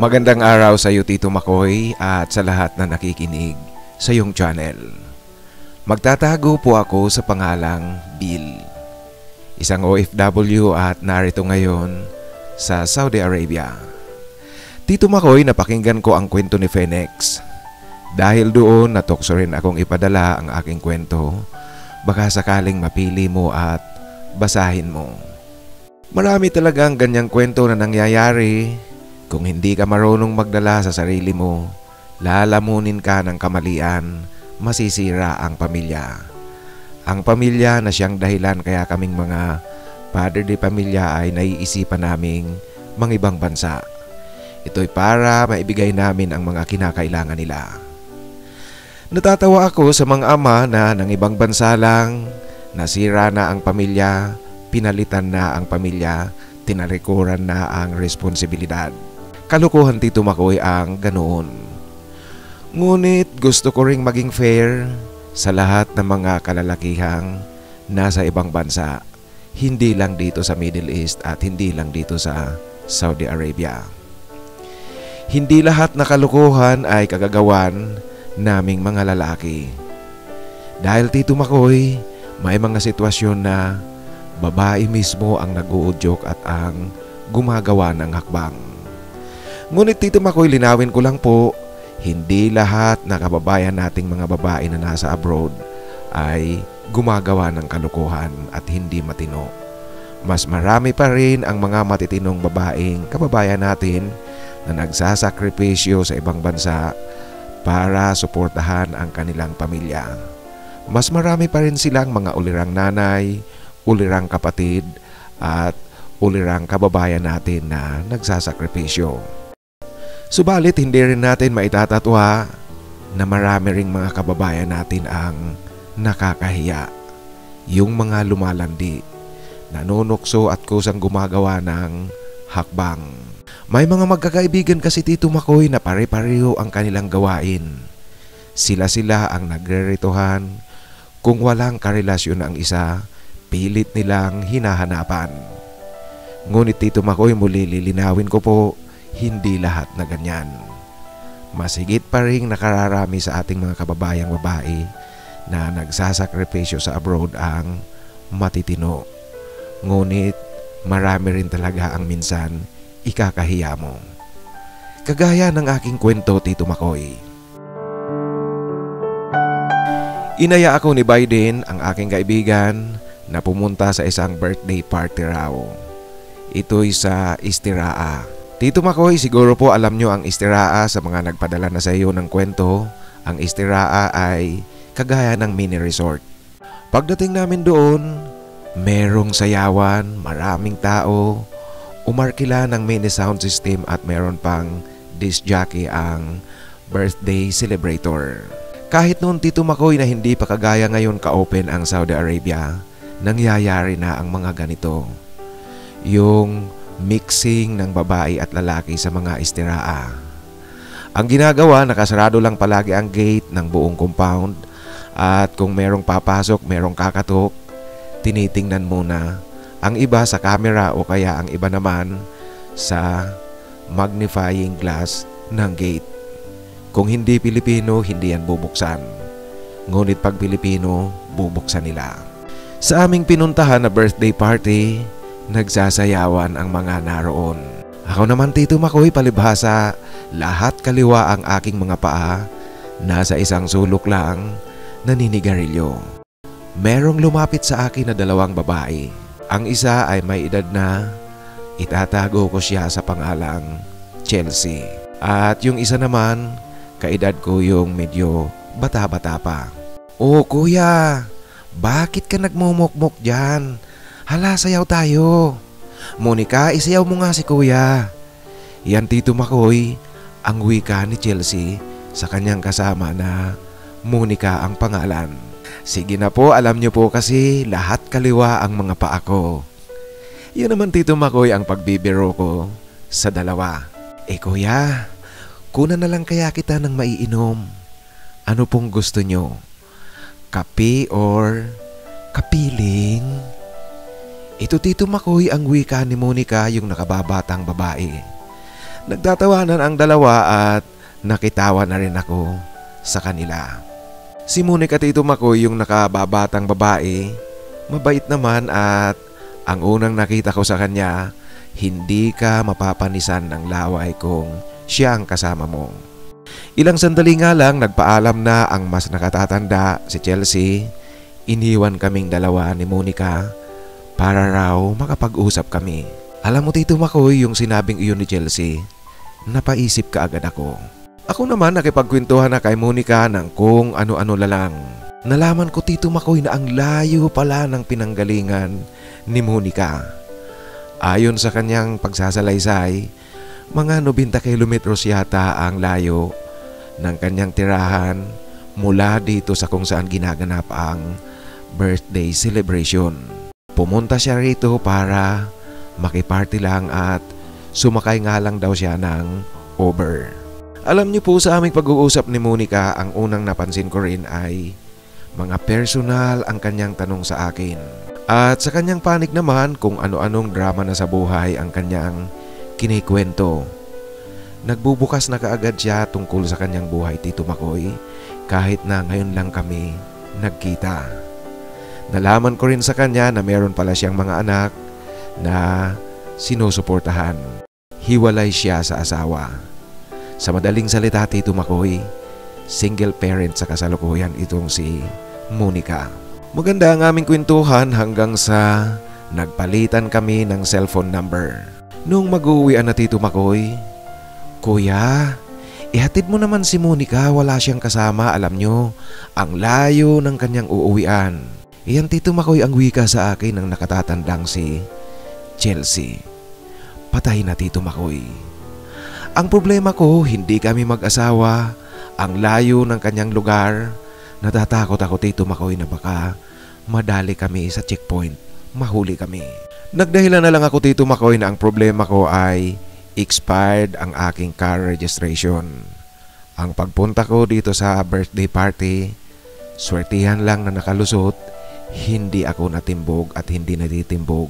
Magandang araw sa iyo, Tito Makoy, at sa lahat na nakikinig sa iyong channel. Magtatago po ako sa pangalang Bill, isang OFW at narito ngayon sa Saudi Arabia. Tito Makoy, napakinggan ko ang kwento ni Phoenix. Dahil doon natokso rin akong ipadala ang aking kwento. Baka sakaling mapili mo at basahin mo. Marami talagang ganyang kwento na nangyayari. Kung hindi ka marunong magdala sa sarili mo, lalamunin ka ng kamalian, masisira ang pamilya. Ang pamilya na siyang dahilan kaya kaming mga padre de pamilya ay naiisipan naming mangibang bansa. Ito'y para maibigay namin ang mga kinakailangan nila. Natatawa ako sa mga ama na ng ibang bansa lang, nasira na ang pamilya, pinalitan na ang pamilya, tinalikuran na ang responsibilidad. Kalukuhan, Tito Makoy, ang ganoon. Ngunit gusto ko ring maging fair sa lahat ng mga kalalakihang nasa ibang bansa, hindi lang dito sa Middle East at hindi lang dito sa Saudi Arabia. Hindi lahat na kalukuhan ay kagagawan naming mga lalaki. Dahil, Tito Makoy, may mga sitwasyon na babae mismo ang nag-uudyok at ang gumagawa ng hakbang. Ngunit, Tito Makoy, linawin ko lang po, hindi lahat na kababayan nating mga babae na nasa abroad ay gumagawa ng kalukuhan at hindi matino. Mas marami pa rin ang mga matitinong babaeng kababayan natin na nagsasakripisyo sa ibang bansa para suportahan ang kanilang pamilya. Mas marami pa rin silang mga ulirang nanay, ulirang kapatid at ulirang kababayan natin na nagsasakripisyo. Subalit hindi rin natin maitatatwa na marami ring mga kababayan natin ang nakakahiya. Yung mga lumalandi, nanunukso at kusang gumagawa ng hakbang. May mga magkakaibigan kasi, Tito Makoy, na pare-pareho ang kanilang gawain. Sila-sila ang nagre-rituhan. Kung walang karelasyon ang isa, pilit nilang hinahanapan. Ngunit, Tito Makoy, muli lilinawin ko po, hindi lahat na ganyan. Mas higit pa rin nakararami sa ating mga kababayang babae na nagsasakripisyo sa abroad ang matitino. Ngunit marami rin talaga ang minsan ikakahiya mo. Kagaya ng aking kwento, Tito Makoy. Inaya ako ni Biden, ang aking kaibigan, na pumunta sa isang birthday party raw. Ito'y sa Istiraa. Tito Makoy, siguro po alam nyo ang Istiraa sa mga nagpadala na sa iyo ng kwento. Ang Istiraa ay kagaya ng mini resort. Pagdating namin doon, merong sayawan, maraming tao, umarkila ng mini sound system at meron pang disc jockey ang birthday celebrator. Kahit noon, Tito Makoy, na hindi pa kagaya ngayon ka-open ang Saudi Arabia, nangyayari na ang mga ganito. Yung mixing ng babae at lalaki sa mga Istiraa. Ang ginagawa, nakasarado lang palagi ang gate ng buong compound at kung merong papasok, merong kakatok, tinitingnan muna. Ang iba sa camera o kaya ang iba naman sa magnifying glass ng gate. Kung hindi Pilipino, hindi yan bubuksan. Ngunit pag Pilipino, bubuksan nila. Sa aming pinuntahan na birthday party, nagsasayawan ang mga naroon. Ako naman, Tito Makoy, palibhasa, lahat kaliwa ang aking mga paa, nasa isang sulok lang, naninigarilyo. Merong lumapit sa akin na dalawang babae. Ang isa ay may edad na, itatago ko siya sa pangalang Chelsea. At yung isa naman, kaedad ko yung medyo bata-bata pa. "Oh kuya, bakit ka nagmumukmuk dyan? Hala, sayaw tayo. Monica, isayaw mo nga si kuya." Yan, Tito Makoy, ang wika ni Chelsea sa kanyang kasama na Monica ang pangalan. Sige na po, alam niyo po kasi lahat kaliwa ang mga paa ko. Yun naman, Tito Makoy, ang pagbibiro ko sa dalawa. Kuya, kunan na lang kaya kita ng maiinom. Ano pong gusto nyo? Kape or kapiling? Ito, Tito Makoy, ang wika ni Monica, yung nakababatang babae. Nagtatawanan ang dalawa at nakitawa na rin ako sa kanila. Si Monica Tito Makoy yung nakababatang babae, mabait naman at ang unang nakita ko sa kanya, hindi ka mapapanisan ng laway kung siya ang kasama mo. Ilang sandali nga lang nagpaalam na ang mas nakatatanda, si Chelsea. Iniwan kaming dalawa ni Monica para raw makapag-usap kami. Alam mo Tito Makoy, yung sinabing iyon ni Chelsea, napaisip ka agad ako. Ako naman nakipagkwentuhan na kay Monica ng kung ano-ano lang. Nalaman ko Tito Makoy na ang layo pala ng pinanggalingan ni Monica. Ayon sa kanyang pagsasalaysay, mga 90 kilometros yata ang layo ng kanyang tirahan mula dito sa kung saan ginaganap ang birthday celebration. Pumunta siya rito para makiparty lang at sumakay nga lang daw siya ng Uber. Alam niyo po, sa aming pag-uusap ni Monica, ang unang napansin ko rin ay mga personal ang kanyang tanong sa akin. At sa kanyang panig naman kung ano-anong drama na sa buhay ang kanyang kinikwento. Nagbubukas na kaagad siya tungkol sa kanyang buhay Tito Makoy kahit na ngayon lang kami nagkita. Nalaman ko rin sa kanya na meron pala siyang mga anak na sinusuportahan. Hiwalay siya sa asawa. Sa madaling salita Tito Makoy, single parent sa kasalukuyan itong si Monica. Maganda ang aming kwentuhan hanggang sa nagpalitan kami ng cellphone number. Nung mag-uwian na Tito Makoy, Kuya, ihatid mo naman si Monica, wala siyang kasama, alam nyo, ang layo ng kanyang uuwian. Iyan Tito Makoy ang wika sa akin ng nakatatandang si Chelsea. Patay na Tito Makoy. Ang problema ko, hindi kami mag-asawa, ang layo ng kanyang lugar. Natatakot ako Tito Makoy na baka madali kami sa checkpoint, mahuli kami. Nagdahilan na lang ako Tito Makoy na ang problema ko ay expired ang aking car registration. Ang pagpunta ko dito sa birthday party, swertihan lang na nakalusot, hindi ako natimbog at hindi natitimbog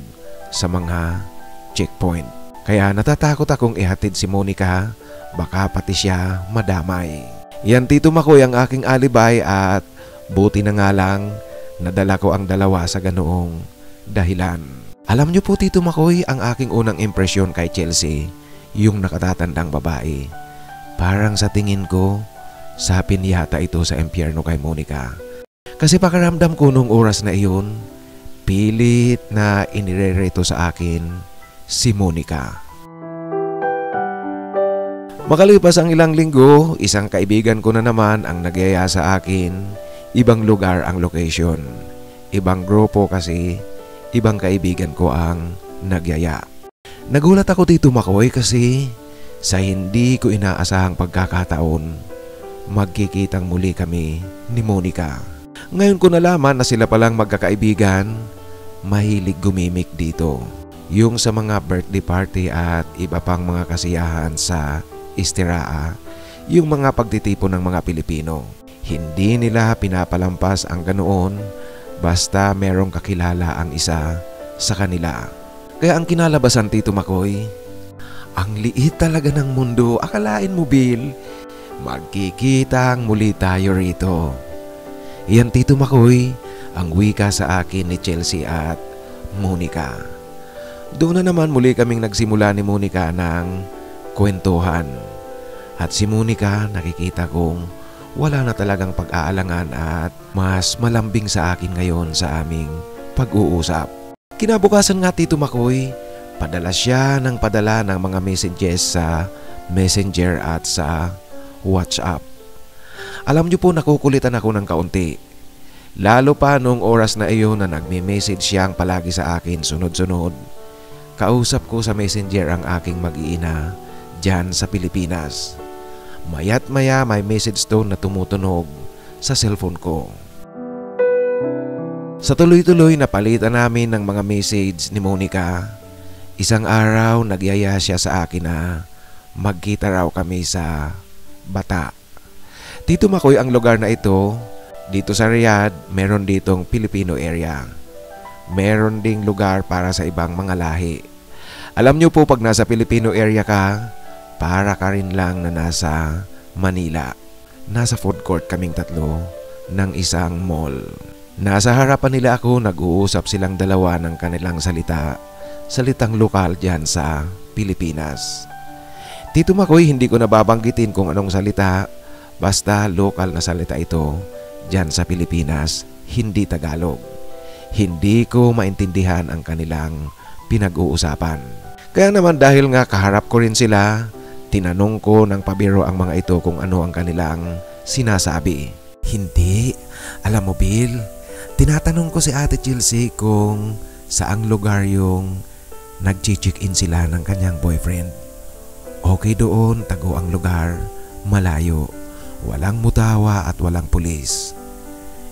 sa mga checkpoint. Kaya natatakot akong ihatid si Monica, baka pati siya madamay. Yan Tito Makoy ang aking alibay at buti na nga lang nadala ko ang dalawa sa ganoong dahilan. Alam niyo po Tito Makoy, ang aking unang impresyon kay Chelsea, yung nakatatandang babae. Parang sa tingin ko, sapin yata ito sa impyerno kay Monica. Kasi pakiramdam ko nung oras na iyon, pilit na inirereto sa akin si Monica. Makalipas ang ilang linggo, isang kaibigan ko na naman ang nagyaya sa akin. Ibang lugar ang location. Ibang grupo kasi, ibang kaibigan ko ang nagyaya. Nagulat ako Tito Makoy kasi sa hindi ko inaasahang pagkakataon, magkikitang muli kami ni Monica. Ngayon ko nalaman na sila palang magkakaibigan, mahilig gumimik dito. Yung sa mga birthday party at iba pang mga kasiyahan sa Istiraa, yung mga pagtitipon ng mga Pilipino. Hindi nila pinapalampas ang ganoon basta merong kakilala ang isa sa kanila. Kaya ang kinalabasan Tito Makoy, ang liit talaga ng mundo. Akalain mo Bill, magkikitang muli tayo rito. Iyan Tito Makoy, ang wika sa akin ni Chelsea at Monica. Doon na naman muli kaming nagsimula ni Monica ng kwentuhan. At si Monica nakikita kong wala na talagang pag-aalangan at mas malambing sa akin ngayon sa aming pag-uusap. Kinabukasan nga Tito Makoy, padala siya ng padala ng mga messages sa Messenger at sa WhatsApp. Alam niyo po, nakukulitan ako ng kaunti. Lalo pa nung oras na iyon na nagme-message siyang palagi sa akin sunod-sunod. Kausap ko sa Messenger ang aking mag-iina dyan sa Pilipinas. Maya't maya may message tone na tumutunog sa cellphone ko. Sa tuloy-tuloy na palitan namin ng mga message ni Monica, isang araw nagyaya siya sa akin na magkita raw kami sa Bata. Tito Makoy, ang lugar na ito, dito sa Riyadh, meron ditong Filipino area. Meron ding lugar para sa ibang mga lahi. Alam nyo po, pag nasa Filipino area ka, para ka rin lang na nasa Manila. Nasa food court kaming tatlo ng isang mall. Nasa harapan nila ako, nag-uusap silang dalawa ng kanilang salitang lokal dyan sa Pilipinas. Tito Makoy, hindi ko nababanggitin kung anong salita, basta lokal na salita ito dyan sa Pilipinas, hindi Tagalog. Hindi ko maintindihan ang kanilang pinag-uusapan. Kaya naman dahil nga kaharap ko rin sila, tinanong ko ng pabiro ang mga ito kung ano ang kanilang sinasabi. Hindi, alam mo Bill, tinatanong ko si Ate Chelsea kung saang lugar yung nag-check-in sila ng kanyang boyfriend. Okay doon, tago ang lugar, malayo, walang mutawa at walang pulis.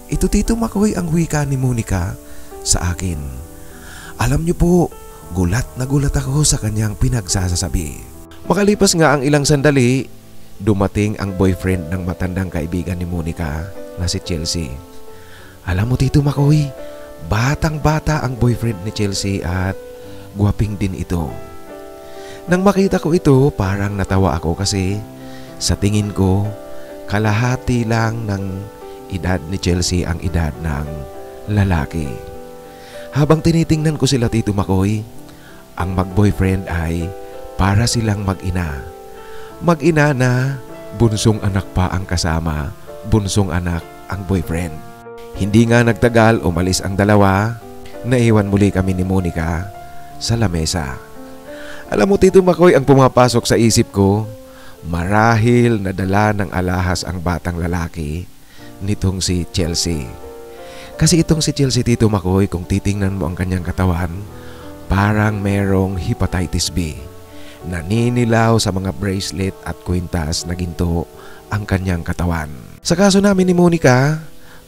Ito Tito Makoy ang wika ni Monica sa akin. Alam niyo po, gulat na gulat ako sa kanyang pinagsasasabi. Makalipas nga ang ilang sandali, dumating ang boyfriend ng matandang kaibigan ni Monica na si Chelsea. Alam mo Tito Makoy, batang-bata ang boyfriend ni Chelsea at gwaping din ito. Nang makita ko ito, parang natawa ako kasi sa tingin ko, kalahati lang ng edad ni Chelsea ang edad ng lalaki. Habang tinitingnan ko sila Tito Makoy, ang mag-boyfriend ay para silang mag-ina. Mag-ina na bunsong anak pa ang kasama, bunsong anak ang boyfriend. Hindi nga nagtagal, umalis ang dalawa, naiwan muli kami ni Monica sa lamesa. Alam mo Tito Makoy, ang pumapasok sa isip ko, marahil nadala ng alahas ang batang lalaki nitong si Chelsea. Kasi itong si Chelsea Tito Makoy, kung titingnan mo ang kanyang katawan, parang merong hepatitis B. Naninilaw sa mga bracelet at kwintas na ginto ang kanyang katawan. Sa kaso namin ni Monica,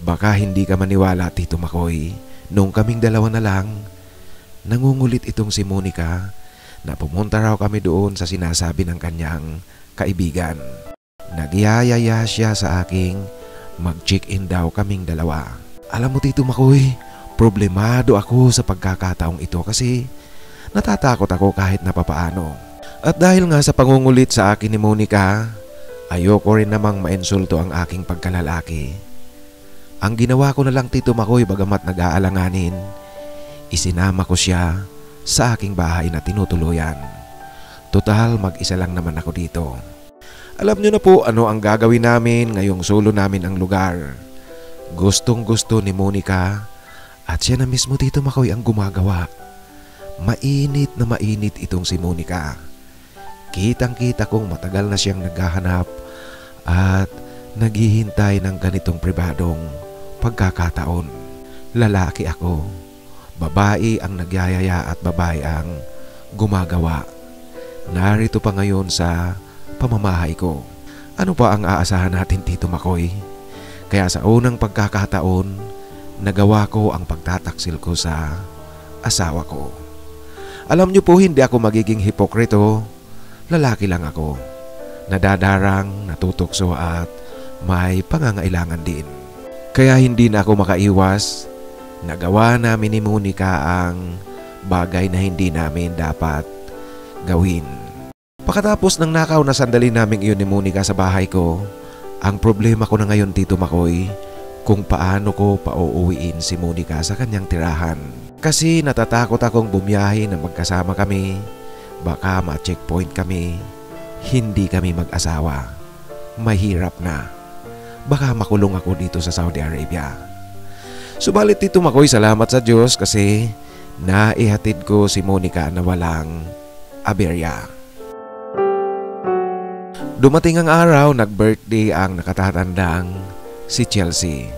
baka hindi ka maniwala Tito Makoy, nung kaming dalawa na lang, nangungulit itong si Monica na pumunta raw kami doon sa sinasabi ng kanyang kaibigan. Nagyayaya siya sa aking mag-check-in daw kaming dalawa. Alam mo Tito Makoy, problemado ako sa pagkakataong ito kasi natatakot ako kahit napapaano. At dahil nga sa pangungulit sa akin ni Monica, ayoko rin namang mainsulto ang aking pagkalalaki. Ang ginawa ko na lang Tito Makoy, bagamat nag-aalanganin, isinama ko siya sa aking bahay na tinutuluyan. Total, mag-isa lang naman ako dito. Alam niyo na po ano ang gagawin namin ngayong solo namin ang lugar. Gustong gusto ni Monica at siya na mismo Tito Makoy ang gumagawa. Mainit na mainit itong si Monica. Kitang-kita kong matagal na siyang naghahanap at naghihintay ng ganitong pribadong pagkakataon. Lalaki ako. Babae ang nagyayaya at babae ang gumagawa. Narito pa ngayon sa pamamahay ko. Ano pa ang aasahan natin Tito Makoy? Kaya sa unang pagkakataon, nagawa ko ang pagtataksil ko sa asawa ko. Alam niyo po, hindi ako magiging hipokrito. Lalaki lang ako. Nadadarang, natutokso at may pangangailangan din. Kaya hindi na ako makaiwas. Nagawa namin ni Monica ang bagay na hindi namin dapat gawin. Pagkatapos ng nakaw na sandali namin iyon ni Monica sa bahay ko, ang problema ko na ngayon Tito Makoy, kung paano ko pauuwiin si Monica sa kanyang tirahan. Kasi natatakot akong bumiyahe na magkasama kami, baka ma-checkpoint kami, hindi kami mag-asawa. Mahirap na. Baka makulong ako dito sa Saudi Arabia. Subalit Tito Makoy, salamat sa Diyos kasi naihatid ko si Monica na walang aberya. Dumating ang araw, nag-birthday ang nakatatandang si Chelsea.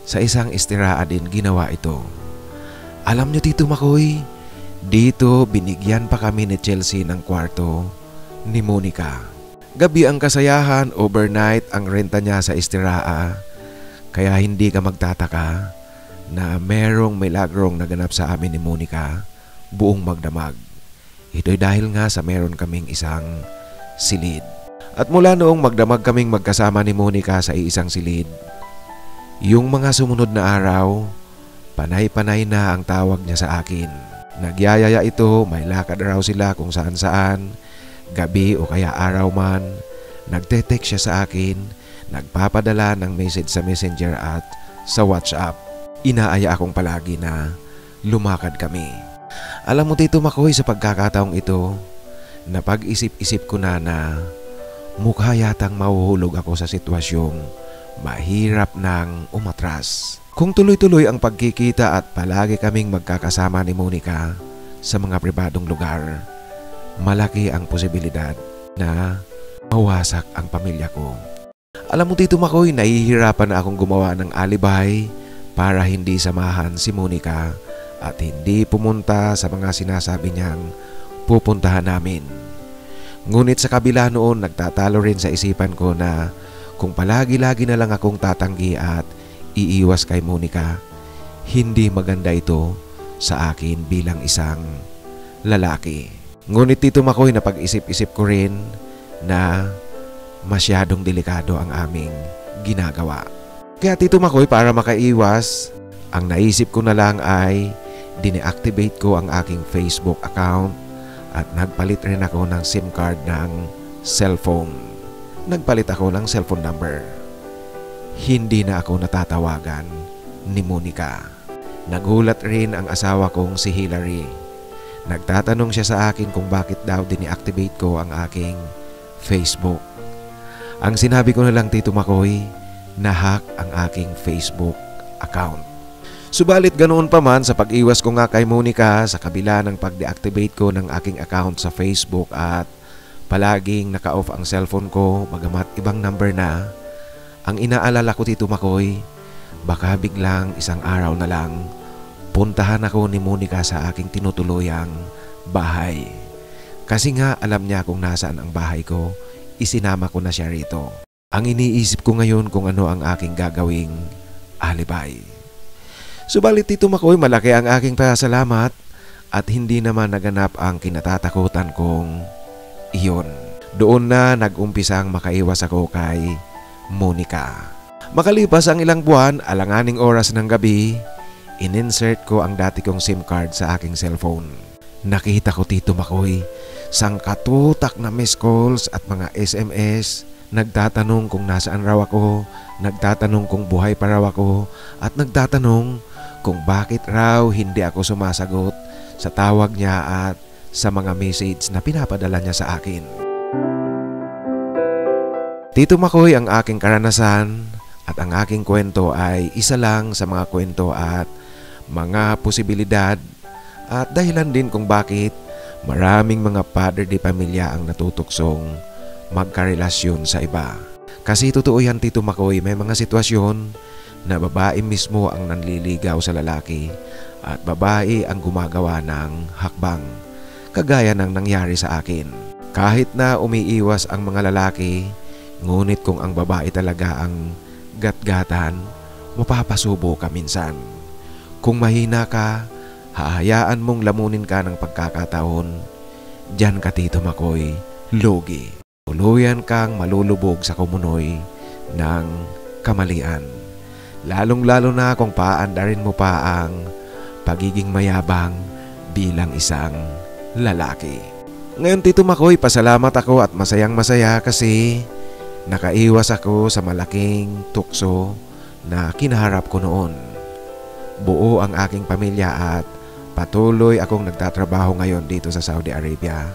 Sa isang istiraha din ginawa ito. Alam niyo Tito Makoy, dito binigyan pa kami ni Chelsea ng kwarto ni Monica. Gabi ang kasayahan, overnight ang renta niya sa istiraha. Kaya hindi ka magtataka na merong milagrong naganap sa amin ni Monica buong magdamag. Ito'y dahil nga sa meron kaming isang silid. At mula noong magdamag kaming magkasama ni Monica sa iisang silid, yung mga sumunod na araw, panay-panay na ang tawag niya sa akin. Nagyayaya ito, may lakad raw sila kung saan-saan, Gabi o kaya araw man, nagte-text siya sa akin, nagpapadala ng message sa Messenger at sa WhatsApp. Inaaya akong palagi na lumakad kami. Alam mo Tito Makoy, sa pagkakataong ito, napag-isip-isip ko na mukha yatang mahuhulog ako sa sitwasyong mahirap nang umatras. Kung tuloy-tuloy ang pagkikita at palagi kaming magkakasama ni Monica sa mga pribadong lugar, malaki ang posibilidad na mawasak ang pamilya ko. Alam mo Tito Makoy, nahihirapan na akong gumawa ng alibay para hindi samahan si Monica at hindi pumunta sa mga sinasabi niyang pupuntahan namin. Ngunit sa kabila noon, nagtatalo rin sa isipan ko na kung palagi-lagi na lang akong tatanggi at iiwas kay Monica, hindi maganda ito sa akin bilang isang lalaki. Ngunit Tito Makoy, napag-isip-isip ko rin na masyadong delikado ang aming ginagawa. Kaya Tito Makoy, para makaiwas, ang naisip ko na lang ay dineactivate ko ang aking Facebook account at nagpalit rin ako ng SIM card ng cellphone. Nagpalit ako ng cellphone number. Hindi na ako natatawagan ni Monica. Nagulat rin ang asawa kong si Hillary. Nagtatanong siya sa akin kung bakit daw dineactivate ko ang aking Facebook. Ang sinabi ko na lang Tito Makoy, na-hack ang aking Facebook account. Subalit ganoon pa man, sa pag-iwas ko nga kay Monica, sa kabila ng pag-deactivate ko ng aking account sa Facebook at palaging naka-off ang cellphone ko bagamat ibang number na, ang inaalala ko Tito Makoy, baka biglang isang araw na lang puntahan ako ni Monica sa aking tinutuluyang bahay. Kasi nga alam niya kung nasaan ang bahay ko, isinama ko na siya rito. Ang iniisip ko ngayon kung ano ang aking gagawing alibay. Subalit Tito Makoy, malaki ang aking pasalamat at hindi naman naganap ang kinatatakutan kong iyon. Doon na nag-umpisang makaiwas ako kay Monica. Makalipas ang ilang buwan, alanganing oras ng gabi, in-insert ko ang dati kong SIM card sa aking cellphone. Nakita ko Tito Makoy, sangkatutak na missed calls at mga SMS, nagtatanong kung nasaan raw ako, nagtatanong kung buhay pa raw ako, at nagtatanong kung bakit raw hindi ako sumasagot sa tawag niya at sa mga message na pinapadala niya sa akin. Tito Makoy, ang aking karanasan at ang aking kwento ay isa lang sa mga kwento at mga posibilidad at dahilan din kung bakit maraming mga padre de pamilya ang natutuksong magkarelasyon sa iba. Kasi totoo yan Tito Makoy, may mga sitwasyon na babae mismo ang nanliligaw sa lalaki at babae ang gumagawa ng hakbang, kagaya ng nangyari sa akin. Kahit na umiiwas ang mga lalaki, ngunit kung ang babae talaga ang gatgatan, mapapasubo ka minsan. Kung mahina ka, hahayaan mong lamunin ka ng pagkakataon, diyan ka Tito Makoy, lugi. Tuluyan kang malulubog sa kumunoy ng kamalian. Lalong-lalo na kung paandarin mo pa ang pagiging mayabang bilang isang lalaki. Ngayon Tito Makoy, pasalamat ako at masayang-masaya kasi nakaiwas ako sa malaking tukso na kinaharap ko noon. Buo ang aking pamilya at patuloy akong nagtatrabaho ngayon dito sa Saudi Arabia.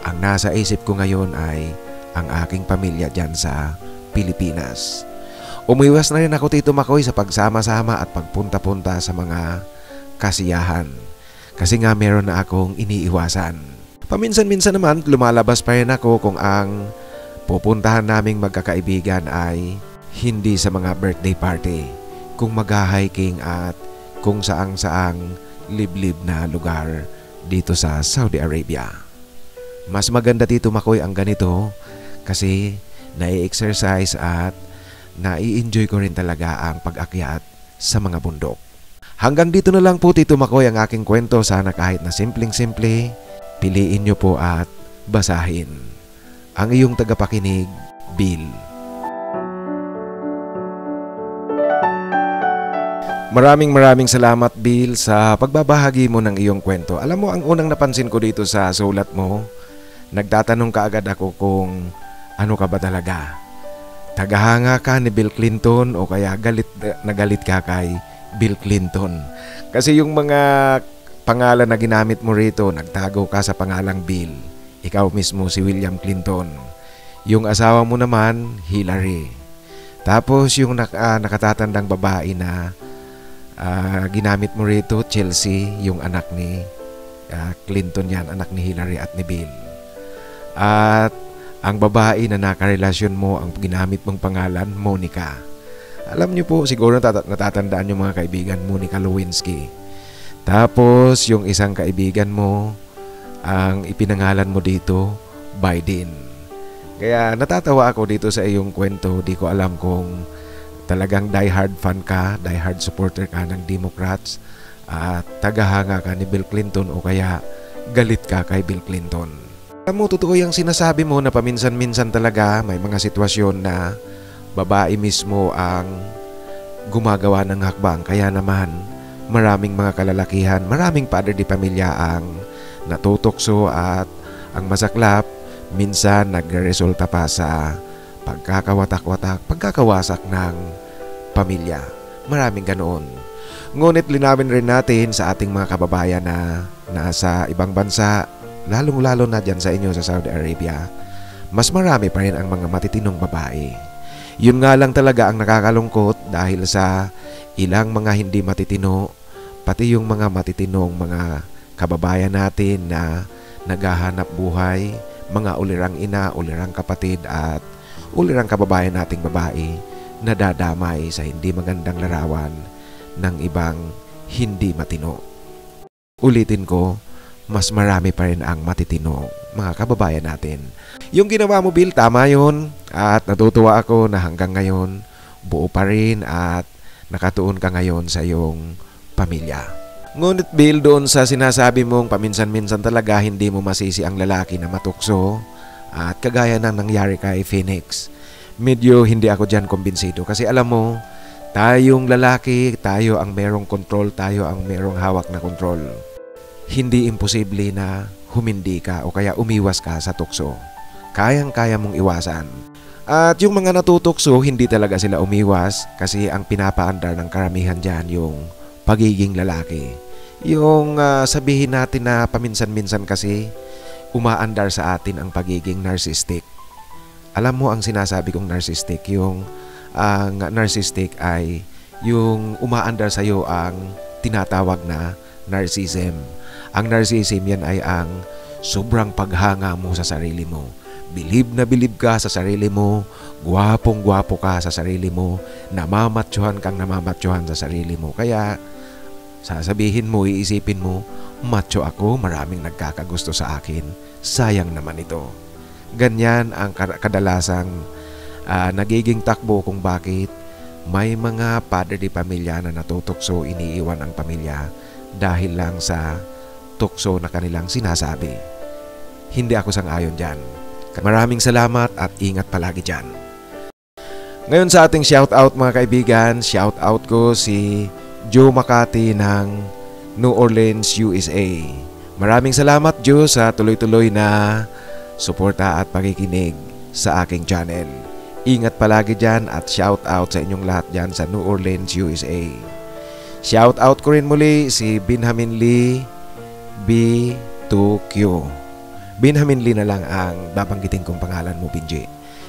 Ang nasa isip ko ngayon ay ang aking pamilya dyan sa Pilipinas. Umiwas na rin ako Tito Makoy sa pagsama-sama at pagpunta-punta sa mga kasiyahan. Kasi nga meron na akong iniiwasan. Paminsan-minsan naman lumalabas pa rin ako kung ang pupuntahan naming magkakaibigan ay hindi sa mga birthday party, kung mag-hiking at kung saang-saang liblib na lugar dito sa Saudi Arabia. Mas maganda Tito Makoy ang ganito kasi nai-exercise at nai-enjoy ko rin talaga ang pag-akyat sa mga bundok. Hanggang dito na lang po Tito Makoy ang aking kwento. Sana kahit na simpleng-simple, piliin nyo po at basahin. Ang iyong tagapakinig, Bill. Maraming salamat Bill sa pagbabahagi mo ng iyong kwento. Alam mo, ang unang napansin ko dito sa sulat mo, nagtatanong kaagad ako kung ano ka ba talaga. Tagahanga ka ni Bill Clinton o kaya galit na galit ka kay Bill Clinton. Kasi yung mga pangalan na ginamit mo rito, nagtago ka sa pangalang Bill. Ikaw mismo si William Clinton. Yung asawa mo naman, Hillary. Tapos yung nakatatandang babae na ginamit mo rito, Chelsea, yung anak ni Clinton yan, anak ni Hillary at ni Bill. At ang babae na nakarelasyon mo, ang ginamit mong pangalan, Monica. Alam niyo po, siguro natatandaan yung mga kaibigan, Monica Lewinsky. Tapos yung isang kaibigan mo, ang ipinangalan mo dito, Biden. Kaya natatawa ako dito sa iyong kwento. Di ko alam kung talagang diehard fan ka, diehard supporter ka ng Democrats at tagahanga ka ni Bill Clinton o kaya galit ka kay Bill Clinton. Alam mo, totoo yung sinasabi mo na paminsan-minsan talaga may mga sitwasyon na babae mismo ang gumagawa ng hakbang. Kaya naman maraming mga kalalakihan, maraming padre de pamilya ang natutokso at ang masaklap minsan nagresulta pa sa pagkakawatak-watak, pagkakawasak ng pamilya. Maraming ganoon. Ngunit linawin rin natin sa ating mga kababayan na nasa ibang bansa, lalong-lalo na dyan sa inyo sa Saudi Arabia, mas marami pa rin ang mga matitinong babae. Yun nga lang talaga ang nakakalungkot dahil sa ilang mga hindi matitino, pati yung mga matitinong mga kababayan natin na naghahanap buhay, mga ulirang ina, ulirang kapatid at ulirang kababayan nating babae na dadamay sa hindi magandang larawan ng ibang hindi matino. Ulitin ko, mas marami pa rin ang matitino, mga kababayan natin. Yung ginawa mo, Bill, tama yun. At natutuwa ako na hanggang ngayon, buo pa rin at nakatuon ka ngayon sa iyong pamilya. Ngunit, Bill, doon sa sinasabi mong paminsan-minsan talaga hindi mo masisi ang lalaki na matukso at kagaya ng nangyari kay Phoenix, medyo hindi ako dyan kumbinsido. Kasi alam mo, tayong lalaki, tayo ang merong control, tayo ang merong hawak na control. Hindi imposible na humindi ka o kaya umiwas ka sa tukso. Kayang-kaya mong iwasan. At yung mga natutokso, hindi talaga sila umiwas kasi ang pinapaandar ng karamihan dyan yung pagiging lalaki. Yung sabihin natin na paminsan-minsan kasi umaandar sa atin ang pagiging narcissistic. Alam mo ang sinasabi kong narcissistic, yung narcissistic ay yung umaandar sa iyo ang tinatawag na narcissism. Ang narcissism yan ay ang sobrang paghanga mo sa sarili mo. Bilib na bilib ka sa sarili mo, gwapong-gwapo ka sa sarili mo, namamatsyuhan kang namamatsyuhan sa sarili mo. Kaya sasabihin mo, iisipin mo, macho ako, maraming nagkakagusto sa akin, sayang naman ito. Ganyan ang kadalasang nagiging takbo kung bakit may mga padre de pamilya na natutokso, iniiwan ang pamilya dahil lang sa tukso na kanilang sinasabi. Hindi ako sang-ayon dyan. Maraming salamat at ingat palagi dyan. Ngayon sa ating shoutout mga kaibigan, shoutout ko si Joe Makati ng New Orleans, USA. Maraming salamat Joe sa tuloy-tuloy na suporta at pakikinig sa aking channel. Ingat palagi dyan at shoutout sa inyong lahat dyan sa New Orleans, USA. Shoutout ko rin muli si Benjamin Lee B2Q. Benjamin Lee na lang ang babanggitin kong pangalan mo, Benji.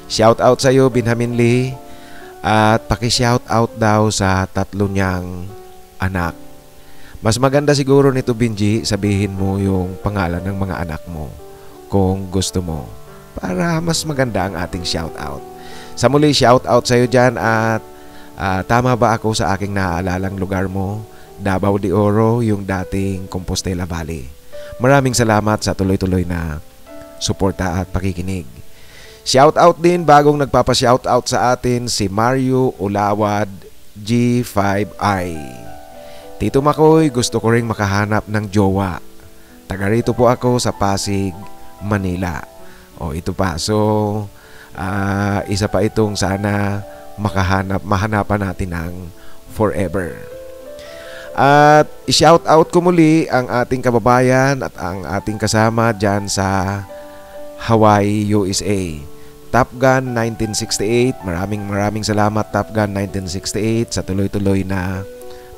Shoutout sa iyo, Benjamin Lee. At paki-shoutout daw sa 3 niyang anak. Mas maganda siguro nito, Benji, sabihin mo yung pangalan ng mga anak mo kung gusto mo, para mas maganda ang ating shoutout. Sa muli, shoutout sa iyo dyan at tama ba ako sa aking naalalang lugar mo? Davao de Oro, yung dating Compostela Valley. Maraming salamat sa tuloy-tuloy na suporta at pakikinig. Shoutout din bagong nagpapa-shoutout sa atin si Mario Ulawad G5I. Tito Makoy, gusto ko ring makahanap ng jowa. Taga rito po ako sa Pasig, Manila. O ito pa. So, isa pa itong sana mahanapan natin ng forever. At i-shout out ko muli ang ating kababayan at ang ating kasama dyan sa Hawaii, USA. Top Gun 1968, maraming salamat Top Gun 1968 sa tuloy-tuloy na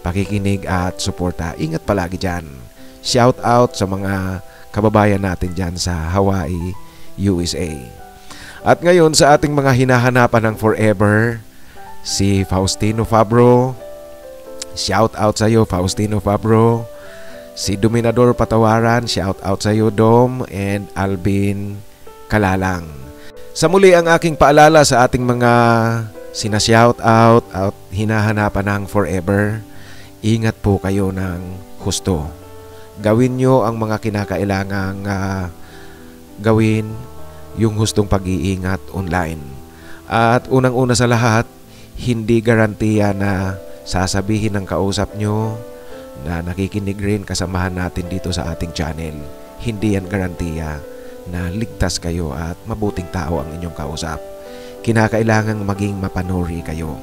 pakikinig at suporta. Ingat palagi dyan. Shout out sa mga kababayan natin dyan sa Hawaii, USA. At ngayon sa ating mga hinahanapan ng forever, si Faustino Fabro. Shout out sa iyo Faustino Fabro. Si Dominador Patawaran, shout out sa iyo Dom, and Alvin Kalalang. Sa muli ang aking paalala sa ating mga sina-shout out at hinahanapan ng forever, ingat po kayo ng husto. Gawin nyo ang mga kinakailangang gawin, yung hustong pag-iingat online. At unang-una sa lahat, hindi garantiya na sasabihin ng kausap nyo na nakikinig rin kasamahan natin dito sa ating channel. Hindi yan garantiya na ligtas kayo at mabuting tao ang inyong kausap. Kinakailangang maging mapanuri kayo.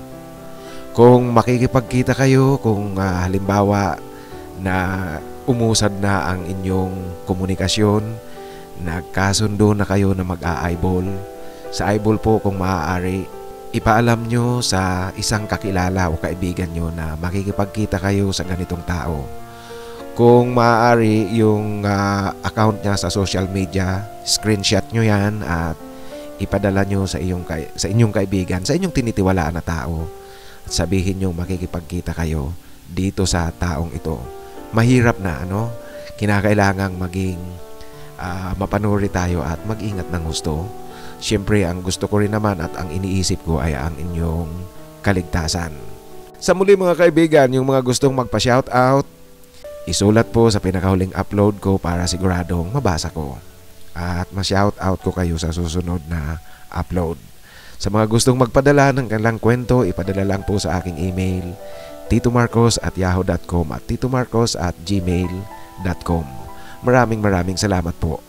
Kung makikipagkita kayo, kung halimbawa na umusad na ang inyong komunikasyon, nagkasundo na kayo na mag-a-eyeball, sa eyeball po kung maaari, ipaalam nyo sa isang kakilala o kaibigan nyo na makikipagkita kayo sa ganitong tao. Kung maaari yung account niya sa social media, screenshot nyo yan at ipadala nyo sa inyong kaibigan, sa inyong tinitiwalaan na tao. At sabihin nyo makikipagkita kayo dito sa taong ito. Mahirap na, ano? Kinakailangang maging mapanuri tayo at mag-ingat ng gusto. Siyempre, ang gusto ko rin naman at ang iniisip ko ay ang inyong kaligtasan. Sa muli mga kaibigan, yung mga gustong magpa-shoutout, isulat po sa pinakahuling upload ko para siguradong mabasa ko. At ma-shoutout ko kayo sa susunod na upload. Sa mga gustong magpadala ng kanilang kwento, ipadala lang po sa aking email, titomarcos@yahoo.com at titomarcos@gmail.com. Maraming salamat po.